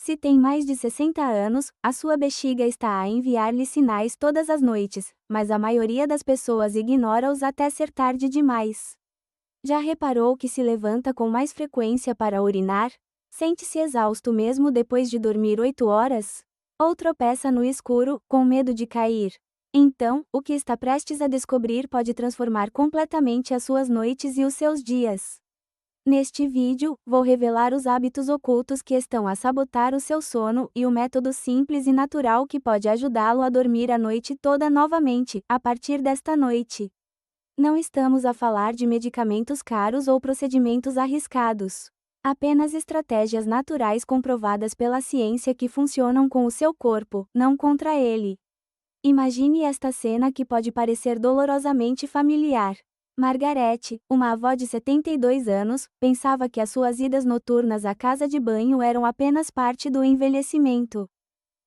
Se tem mais de 60 anos, a sua bexiga está a enviar-lhe sinais todas as noites, mas a maioria das pessoas ignora-os até ser tarde demais. Já reparou que se levanta com mais frequência para urinar? Sente-se exausto mesmo depois de dormir 8 horas? Ou tropeça no escuro, com medo de cair? Então, o que está prestes a descobrir pode transformar completamente as suas noites e os seus dias. Neste vídeo, vou revelar os hábitos ocultos que estão a sabotar o seu sono e o método simples e natural que pode ajudá-lo a dormir a noite toda novamente, a partir desta noite. Não estamos a falar de medicamentos caros ou procedimentos arriscados. Apenas estratégias naturais comprovadas pela ciência que funcionam com o seu corpo, não contra ele. Imagine esta cena que pode parecer dolorosamente familiar. Margarete, uma avó de 72 anos, pensava que as suas idas noturnas à casa de banho eram apenas parte do envelhecimento.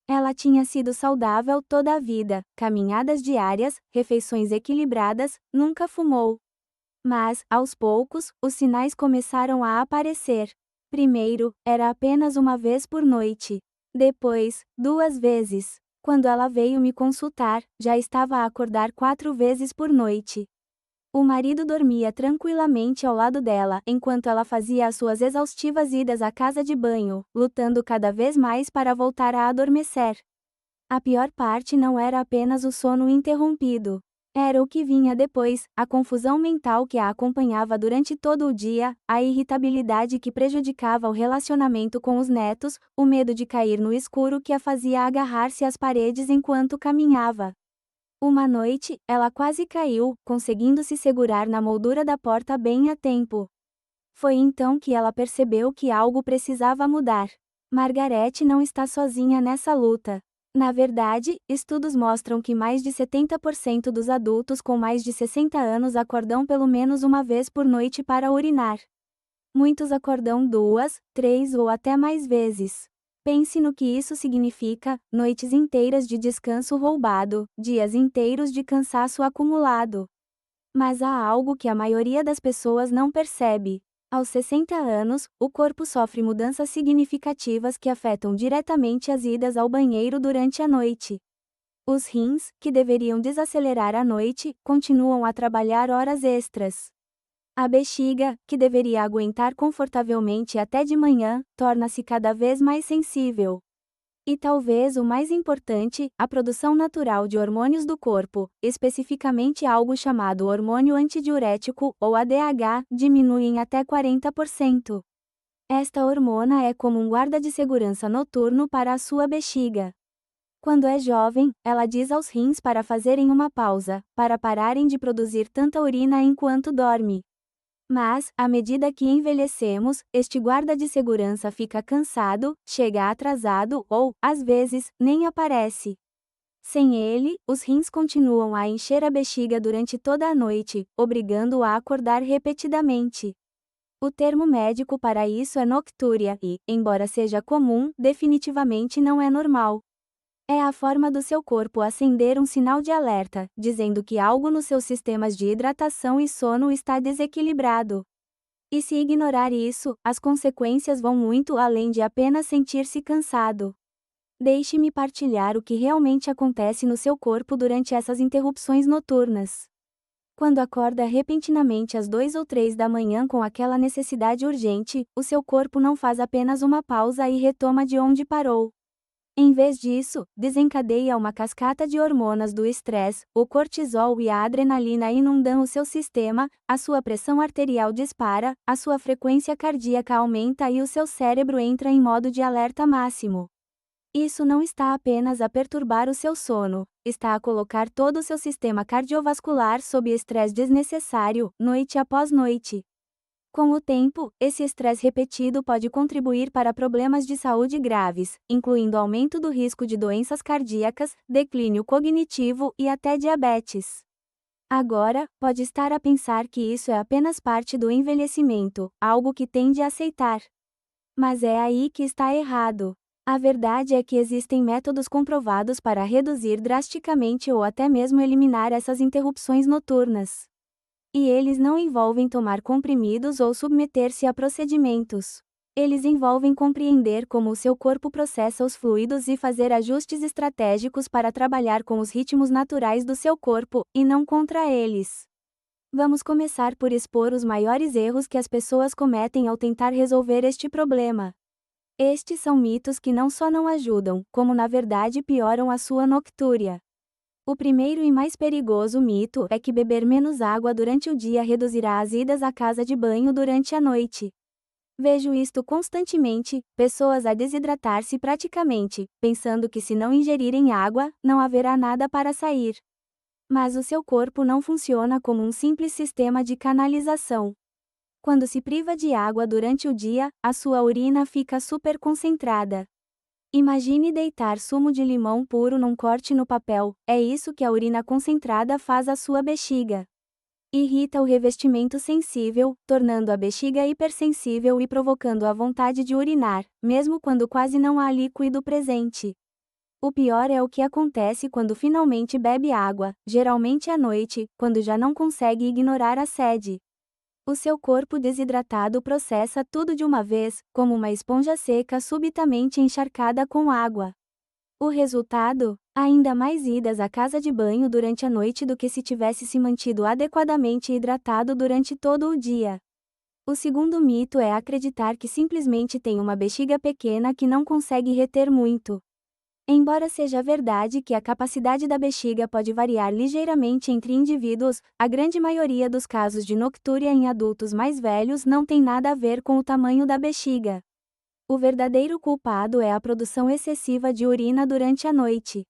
Ela tinha sido saudável toda a vida, caminhadas diárias, refeições equilibradas, nunca fumou. Mas, aos poucos, os sinais começaram a aparecer. Primeiro, era apenas uma vez por noite. Depois, 2 vezes. Quando ela veio me consultar, já estava a acordar 4 vezes por noite. O marido dormia tranquilamente ao lado dela enquanto ela fazia as suas exaustivas idas à casa de banho, lutando cada vez mais para voltar a adormecer. A pior parte não era apenas o sono interrompido. Era o que vinha depois, a confusão mental que a acompanhava durante todo o dia, a irritabilidade que prejudicava o relacionamento com os netos, o medo de cair no escuro que a fazia agarrar-se às paredes enquanto caminhava. Uma noite, ela quase caiu, conseguindo se segurar na moldura da porta bem a tempo. Foi então que ela percebeu que algo precisava mudar. Margarete não está sozinha nessa luta. Na verdade, estudos mostram que mais de 70% dos adultos com mais de 60 anos acordam pelo menos uma vez por noite para urinar. Muitos acordam 2, 3 ou até mais vezes. Pense no que isso significa: noites inteiras de descanso roubado, dias inteiros de cansaço acumulado. Mas há algo que a maioria das pessoas não percebe. Aos 60 anos, o corpo sofre mudanças significativas que afetam diretamente as idas ao banheiro durante a noite. Os rins, que deveriam desacelerar à noite, continuam a trabalhar horas extras. A bexiga, que deveria aguentar confortavelmente até de manhã, torna-se cada vez mais sensível. E talvez o mais importante, a produção natural de hormônios do corpo, especificamente algo chamado hormônio antidiurético, ou ADH, diminui em até 40%. Esta hormona é como um guarda de segurança noturno para a sua bexiga. Quando é jovem, ela diz aos rins para fazerem uma pausa, para pararem de produzir tanta urina enquanto dorme. Mas, à medida que envelhecemos, este guarda de segurança fica cansado, chega atrasado ou, às vezes, nem aparece. Sem ele, os rins continuam a encher a bexiga durante toda a noite, obrigando-o a acordar repetidamente. O termo médico para isso é noctúria e, embora seja comum, definitivamente não é normal. É a forma do seu corpo acender um sinal de alerta, dizendo que algo nos seus sistemas de hidratação e sono está desequilibrado. E se ignorar isso, as consequências vão muito além de apenas sentir-se cansado. Deixe-me partilhar o que realmente acontece no seu corpo durante essas interrupções noturnas. Quando acorda repentinamente às 2 ou 3 da manhã com aquela necessidade urgente, o seu corpo não faz apenas uma pausa e retoma de onde parou. Em vez disso, desencadeia uma cascata de hormonas do estresse, o cortisol e a adrenalina inundam o seu sistema, a sua pressão arterial dispara, a sua frequência cardíaca aumenta e o seu cérebro entra em modo de alerta máximo. Isso não está apenas a perturbar o seu sono, está a colocar todo o seu sistema cardiovascular sob estresse desnecessário, noite após noite. Com o tempo, esse estresse repetido pode contribuir para problemas de saúde graves, incluindo aumento do risco de doenças cardíacas, declínio cognitivo e até diabetes. Agora, pode estar a pensar que isso é apenas parte do envelhecimento, algo que tende a aceitar. Mas é aí que está errado. A verdade é que existem métodos comprovados para reduzir drasticamente ou até mesmo eliminar essas interrupções noturnas. E eles não envolvem tomar comprimidos ou submeter-se a procedimentos. Eles envolvem compreender como o seu corpo processa os fluidos e fazer ajustes estratégicos para trabalhar com os ritmos naturais do seu corpo, e não contra eles. Vamos começar por expor os maiores erros que as pessoas cometem ao tentar resolver este problema. Estes são mitos que não só não ajudam, como na verdade pioram a sua noctúria. O primeiro e mais perigoso mito é que beber menos água durante o dia reduzirá as idas à casa de banho durante a noite. Vejo isto constantemente, pessoas a desidratar-se praticamente, pensando que se não ingerirem água, não haverá nada para sair. Mas o seu corpo não funciona como um simples sistema de canalização. Quando se priva de água durante o dia, a sua urina fica super concentrada. Imagine deitar sumo de limão puro num corte no papel, é isso que a urina concentrada faz à sua bexiga. Irrita o revestimento sensível, tornando a bexiga hipersensível e provocando a vontade de urinar, mesmo quando quase não há líquido presente. O pior é o que acontece quando finalmente bebe água, geralmente à noite, quando já não consegue ignorar a sede. O seu corpo desidratado processa tudo de uma vez, como uma esponja seca subitamente encharcada com água. O resultado? Ainda mais idas à casa de banho durante a noite do que se tivesse se mantido adequadamente hidratado durante todo o dia. O segundo mito é acreditar que simplesmente tem uma bexiga pequena que não consegue reter muito. Embora seja verdade que a capacidade da bexiga pode variar ligeiramente entre indivíduos, a grande maioria dos casos de noctúria em adultos mais velhos não tem nada a ver com o tamanho da bexiga. O verdadeiro culpado é a produção excessiva de urina durante a noite.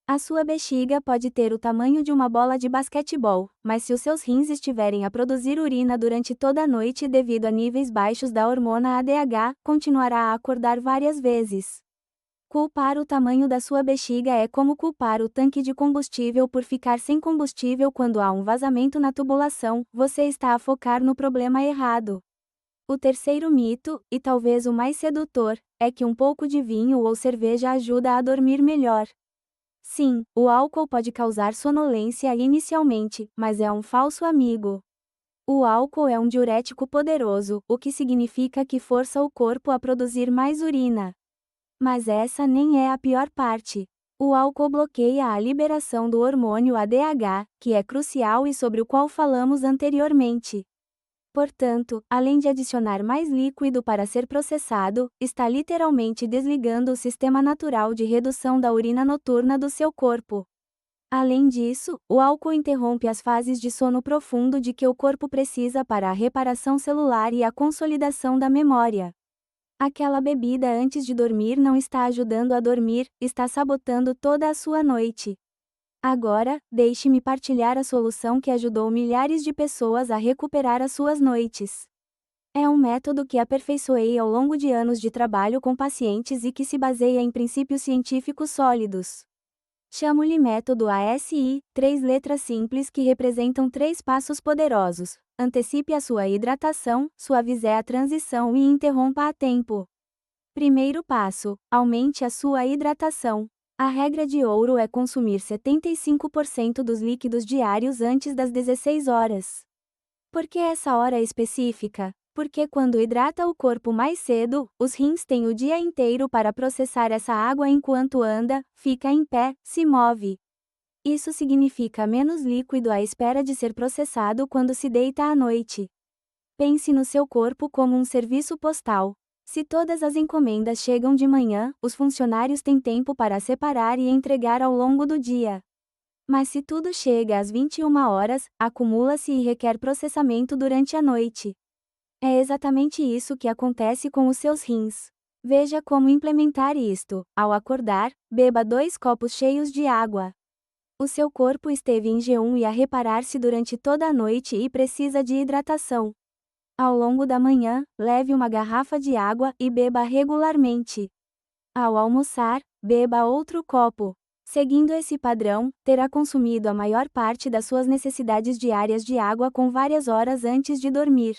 A sua bexiga pode ter o tamanho de uma bola de basquetebol, mas se os seus rins estiverem a produzir urina durante toda a noite devido a níveis baixos da hormona ADH, continuará a acordar várias vezes. Culpar o tamanho da sua bexiga é como culpar o tanque de combustível por ficar sem combustível quando há um vazamento na tubulação, você está a focar no problema errado. O terceiro mito, e talvez o mais sedutor, é que um pouco de vinho ou cerveja ajuda a dormir melhor. Sim, o álcool pode causar sonolência inicialmente, mas é um falso amigo. O álcool é um diurético poderoso, o que significa que força o corpo a produzir mais urina. Mas essa nem é a pior parte. O álcool bloqueia a liberação do hormônio ADH, que é crucial e sobre o qual falamos anteriormente. Portanto, além de adicionar mais líquido para ser processado, está literalmente desligando o sistema natural de redução da urina noturna do seu corpo. Além disso, o álcool interrompe as fases de sono profundo de que o corpo precisa para a reparação celular e a consolidação da memória. Aquela bebida antes de dormir não está ajudando a dormir, está sabotando toda a sua noite. Agora, deixe-me partilhar a solução que ajudou milhares de pessoas a recuperar as suas noites. É um método que aperfeiçoei ao longo de anos de trabalho com pacientes e que se baseia em princípios científicos sólidos. Chamo-lhe método ASI, 3 letras simples que representam 3 passos poderosos. Antecipe a sua hidratação, suavize a transição e interrompa a tempo. Primeiro passo: aumente a sua hidratação. A regra de ouro é consumir 75% dos líquidos diários antes das 16 horas. Por que essa hora específica? Porque quando hidrata o corpo mais cedo, os rins têm o dia inteiro para processar essa água enquanto anda, fica em pé, se move. Isso significa menos líquido à espera de ser processado quando se deita à noite. Pense no seu corpo como um serviço postal. Se todas as encomendas chegam de manhã, os funcionários têm tempo para separar e entregar ao longo do dia. Mas se tudo chega às 21 horas, acumula-se e requer processamento durante a noite. É exatamente isso que acontece com os seus rins. Veja como implementar isto. Ao acordar, beba 2 copos cheios de água. O seu corpo esteve em jejum e a reparar-se durante toda a noite e precisa de hidratação. Ao longo da manhã, leve uma garrafa de água e beba regularmente. Ao almoçar, beba outro copo. Seguindo esse padrão, terá consumido a maior parte das suas necessidades diárias de água com várias horas antes de dormir.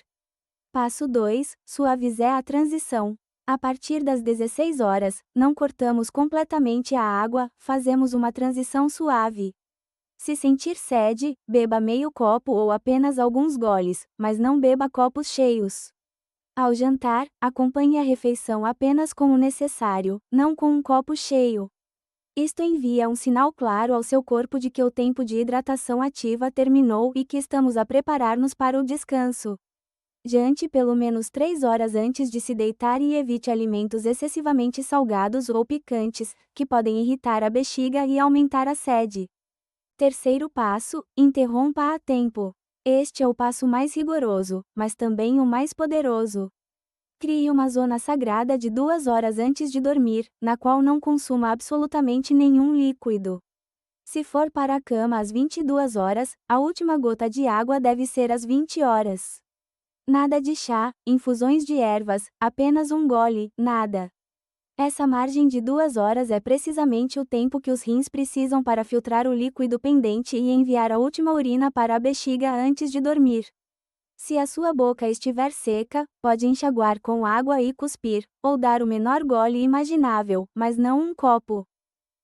Passo 2. Suavize a transição. A partir das 16 horas, não cortamos completamente a água, fazemos uma transição suave. Se sentir sede, beba meio copo ou apenas alguns goles, mas não beba copos cheios. Ao jantar, acompanhe a refeição apenas com o necessário, não com um copo cheio. Isto envia um sinal claro ao seu corpo de que o tempo de hidratação ativa terminou e que estamos a preparar-nos para o descanso. Jante pelo menos 3 horas antes de se deitar e evite alimentos excessivamente salgados ou picantes, que podem irritar a bexiga e aumentar a sede. Terceiro passo: interrompa a tempo. Este é o passo mais rigoroso, mas também o mais poderoso. Crie uma zona sagrada de 2 horas antes de dormir, na qual não consuma absolutamente nenhum líquido. Se for para a cama às 22 horas, a última gota de água deve ser às 20 horas. Nada de chá, infusões de ervas, apenas um gole, nada. Essa margem de 2 horas é precisamente o tempo que os rins precisam para filtrar o líquido pendente e enviar a última urina para a bexiga antes de dormir. Se a sua boca estiver seca, pode enxaguar com água e cuspir, ou dar o menor gole imaginável, mas não um copo.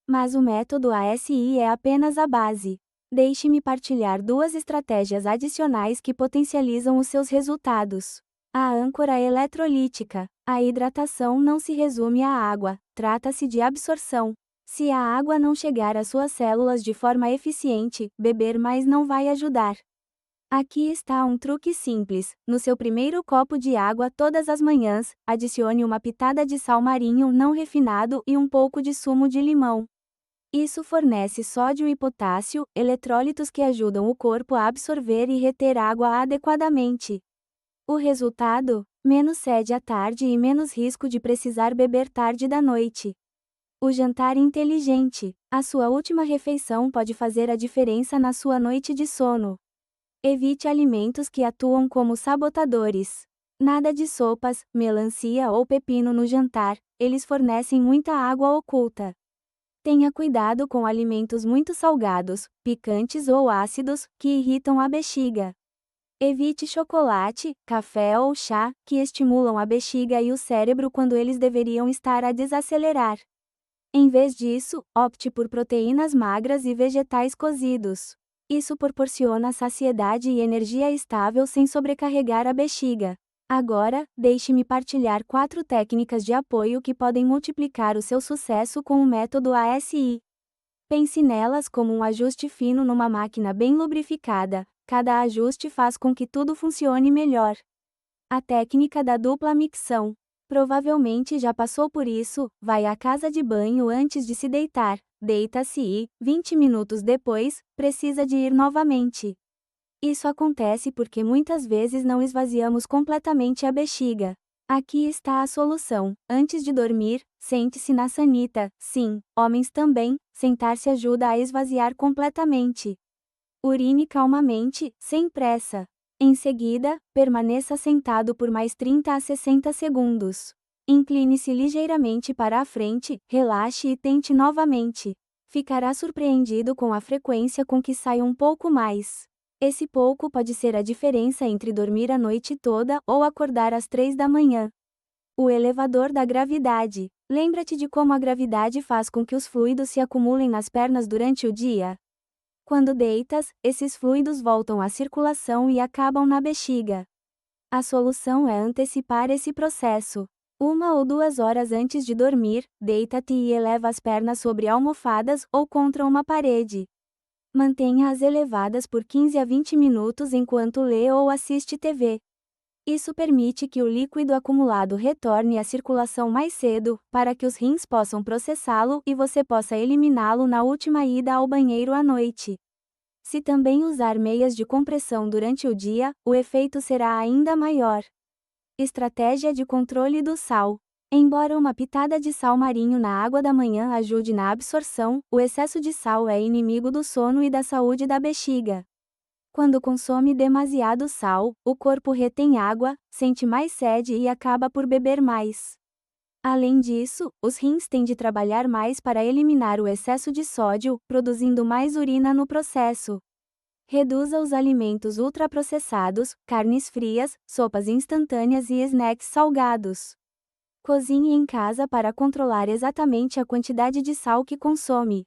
Mas o método ASI é apenas a base. Deixe-me partilhar 2 estratégias adicionais que potencializam os seus resultados. A âncora eletrolítica. A hidratação não se resume à água, trata-se de absorção. Se a água não chegar às suas células de forma eficiente, beber mais não vai ajudar. Aqui está um truque simples: no seu primeiro copo de água todas as manhãs, adicione uma pitada de sal marinho não refinado e um pouco de sumo de limão. Isso fornece sódio e potássio, eletrólitos que ajudam o corpo a absorver e reter água adequadamente. O resultado? Menos sede à tarde e menos risco de precisar beber tarde da noite. O jantar inteligente. A sua última refeição pode fazer a diferença na sua noite de sono. Evite alimentos que atuam como sabotadores. Nada de sopas, melancia ou pepino no jantar, eles fornecem muita água oculta. Tenha cuidado com alimentos muito salgados, picantes ou ácidos, que irritam a bexiga. Evite chocolate, café ou chá, que estimulam a bexiga e o cérebro quando eles deveriam estar a desacelerar. Em vez disso, opte por proteínas magras e vegetais cozidos. Isso proporciona saciedade e energia estável sem sobrecarregar a bexiga. Agora, deixe-me partilhar 4 técnicas de apoio que podem multiplicar o seu sucesso com o método ASI. Pense nelas como um ajuste fino numa máquina bem lubrificada. Cada ajuste faz com que tudo funcione melhor. A técnica da dupla micção. Provavelmente já passou por isso: vai à casa de banho antes de se deitar, deita-se e, 20 minutos depois, precisa de ir novamente. Isso acontece porque muitas vezes não esvaziamos completamente a bexiga. Aqui está a solução: antes de dormir, sente-se na sanita. Sim, homens também, sentar-se ajuda a esvaziar completamente. Urine calmamente, sem pressa. Em seguida, permaneça sentado por mais 30 a 60 segundos. Incline-se ligeiramente para a frente, relaxe e tente novamente. Ficará surpreendido com a frequência com que sai um pouco mais. Esse pouco pode ser a diferença entre dormir a noite toda ou acordar às 3 da manhã. O elevador da gravidade. Lembra-te de como a gravidade faz com que os fluidos se acumulem nas pernas durante o dia? Quando deitas, esses fluidos voltam à circulação e acabam na bexiga. A solução é antecipar esse processo. 1 ou 2 horas antes de dormir, deita-te e eleva as pernas sobre almofadas ou contra uma parede. Mantenha-as elevadas por 15 a 20 minutos enquanto lê ou assiste TV. Isso permite que o líquido acumulado retorne à circulação mais cedo, para que os rins possam processá-lo e você possa eliminá-lo na última ida ao banheiro à noite. Se também usar meias de compressão durante o dia, o efeito será ainda maior. Estratégia de controle do sal. Embora uma pitada de sal marinho na água da manhã ajude na absorção, o excesso de sal é inimigo do sono e da saúde da bexiga. Quando consome demasiado sal, o corpo retém água, sente mais sede e acaba por beber mais. Além disso, os rins têm de trabalhar mais para eliminar o excesso de sódio, produzindo mais urina no processo. Reduza os alimentos ultraprocessados, carnes frias, sopas instantâneas e snacks salgados. Cozinhe em casa para controlar exatamente a quantidade de sal que consome.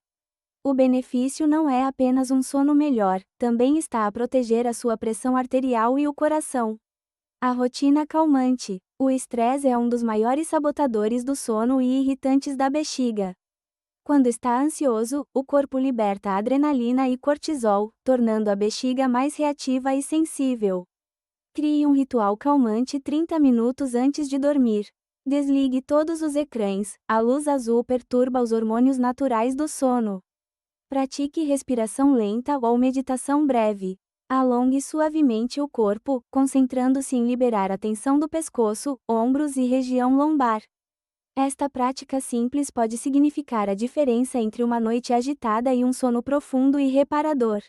O benefício não é apenas um sono melhor, também está a proteger a sua pressão arterial e o coração. A rotina calmante. O estresse é um dos maiores sabotadores do sono e irritantes da bexiga. Quando está ansioso, o corpo liberta adrenalina e cortisol, tornando a bexiga mais reativa e sensível. Crie um ritual calmante 30 minutos antes de dormir. Desligue todos os ecrãs, a luz azul perturba os hormônios naturais do sono. Pratique respiração lenta ou meditação breve. Alongue suavemente o corpo, concentrando-se em liberar a tensão do pescoço, ombros e região lombar. Esta prática simples pode significar a diferença entre uma noite agitada e um sono profundo e reparador.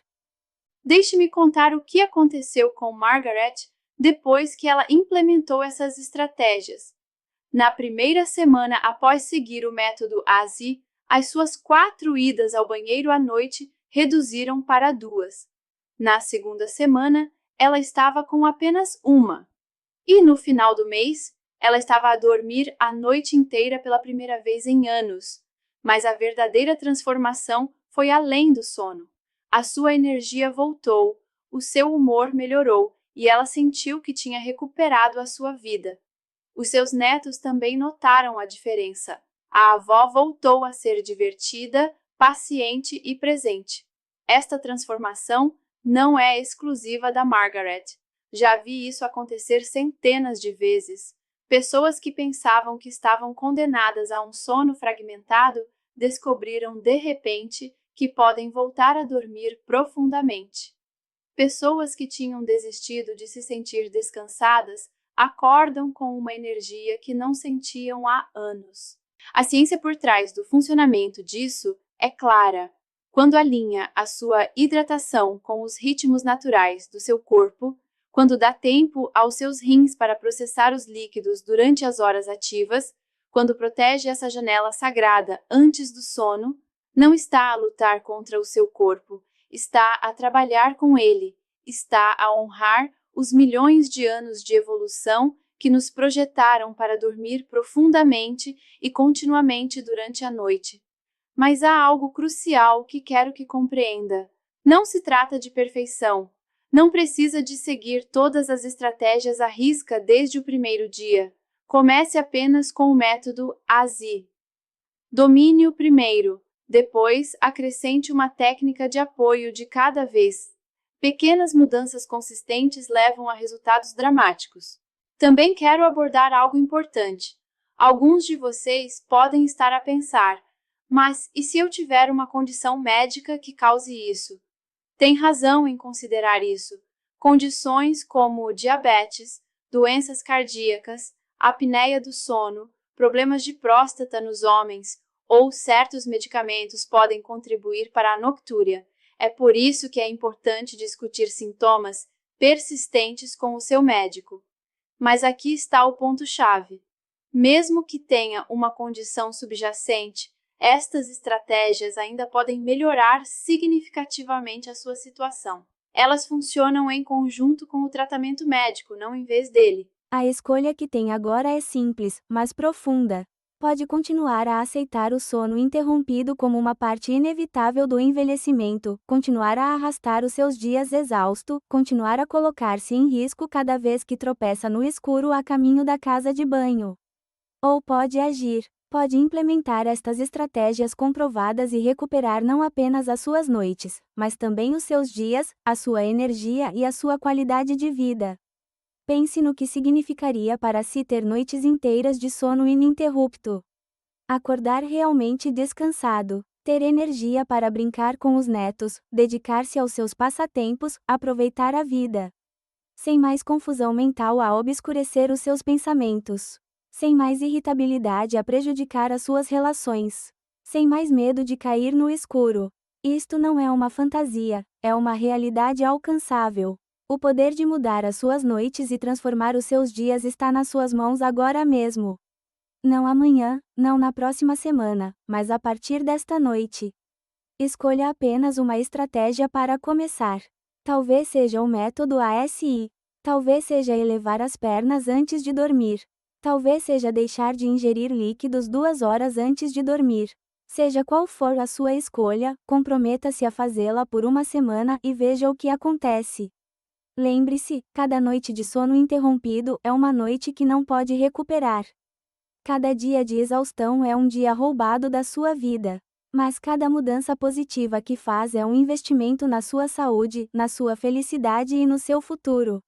Deixe-me contar o que aconteceu com Margaret depois que ela implementou essas estratégias. Na primeira semana após seguir o método ASI, as suas 4 idas ao banheiro à noite reduziram para 2. Na segunda semana, ela estava com apenas 1. E no final do mês, ela estava a dormir a noite inteira pela primeira vez em anos. Mas a verdadeira transformação foi além do sono. A sua energia voltou, o seu humor melhorou e ela sentiu que tinha recuperado a sua vida. Os seus netos também notaram a diferença. A avó voltou a ser divertida, paciente e presente. Esta transformação não é exclusiva da Margaret. Já vi isso acontecer centenas de vezes. Pessoas que pensavam que estavam condenadas a um sono fragmentado descobriram de repente que podem voltar a dormir profundamente. Pessoas que tinham desistido de se sentir descansadas acordam com uma energia que não sentiam há anos. A ciência por trás do funcionamento disso é clara. Quando alinha a sua hidratação com os ritmos naturais do seu corpo, quando dá tempo aos seus rins para processar os líquidos durante as horas ativas, quando protege essa janela sagrada antes do sono, não está a lutar contra o seu corpo, está a trabalhar com ele, está a honrar os milhões de anos de evolução que nos projetaram para dormir profundamente e continuamente durante a noite. Mas há algo crucial que quero que compreenda. Não se trata de perfeição. Não precisa de seguir todas as estratégias à risca desde o primeiro dia. Comece apenas com o método ASI. Domine-o primeiro, depois acrescente uma técnica de apoio de cada vez. Pequenas mudanças consistentes levam a resultados dramáticos. Também quero abordar algo importante. Alguns de vocês podem estar a pensar: mas e se eu tiver uma condição médica que cause isso? Tem razão em considerar isso. Condições como diabetes, doenças cardíacas, apneia do sono, problemas de próstata nos homens ou certos medicamentos podem contribuir para a noctúria. É por isso que é importante discutir sintomas persistentes com o seu médico. Mas aqui está o ponto-chave. Mesmo que tenha uma condição subjacente, estas estratégias ainda podem melhorar significativamente a sua situação. Elas funcionam em conjunto com o tratamento médico, não em vez dele. A escolha que tem agora é simples, mas profunda. Pode continuar a aceitar o sono interrompido como uma parte inevitável do envelhecimento, continuar a arrastar os seus dias exausto, continuar a colocar-se em risco cada vez que tropeça no escuro a caminho da casa de banho. Ou pode agir, pode implementar estas estratégias comprovadas e recuperar não apenas as suas noites, mas também os seus dias, a sua energia e a sua qualidade de vida. Pense no que significaria para si ter noites inteiras de sono ininterrupto. Acordar realmente descansado, ter energia para brincar com os netos, dedicar-se aos seus passatempos, aproveitar a vida. Sem mais confusão mental a obscurecer os seus pensamentos. Sem mais irritabilidade a prejudicar as suas relações. Sem mais medo de cair no escuro. Isto não é uma fantasia, é uma realidade alcançável. O poder de mudar as suas noites e transformar os seus dias está nas suas mãos agora mesmo. Não amanhã, não na próxima semana, mas a partir desta noite. Escolha apenas uma estratégia para começar. Talvez seja o método ASI. Talvez seja elevar as pernas antes de dormir. Talvez seja deixar de ingerir líquidos 2 horas antes de dormir. Seja qual for a sua escolha, comprometa-se a fazê-la por uma semana e veja o que acontece. Lembre-se, cada noite de sono interrompido é uma noite que não pode recuperar. Cada dia de exaustão é um dia roubado da sua vida. Mas cada mudança positiva que faz é um investimento na sua saúde, na sua felicidade e no seu futuro.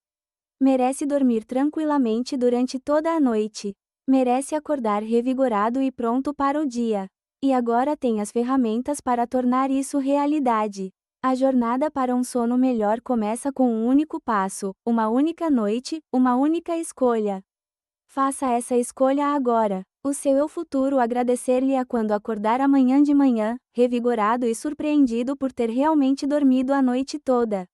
Merece dormir tranquilamente durante toda a noite. Merece acordar revigorado e pronto para o dia. E agora tem as ferramentas para tornar isso realidade. A jornada para um sono melhor começa com um único passo, uma única noite, uma única escolha. Faça essa escolha agora. O seu eu futuro agradecer-lhe-á quando acordar amanhã de manhã, revigorado e surpreendido por ter realmente dormido a noite toda.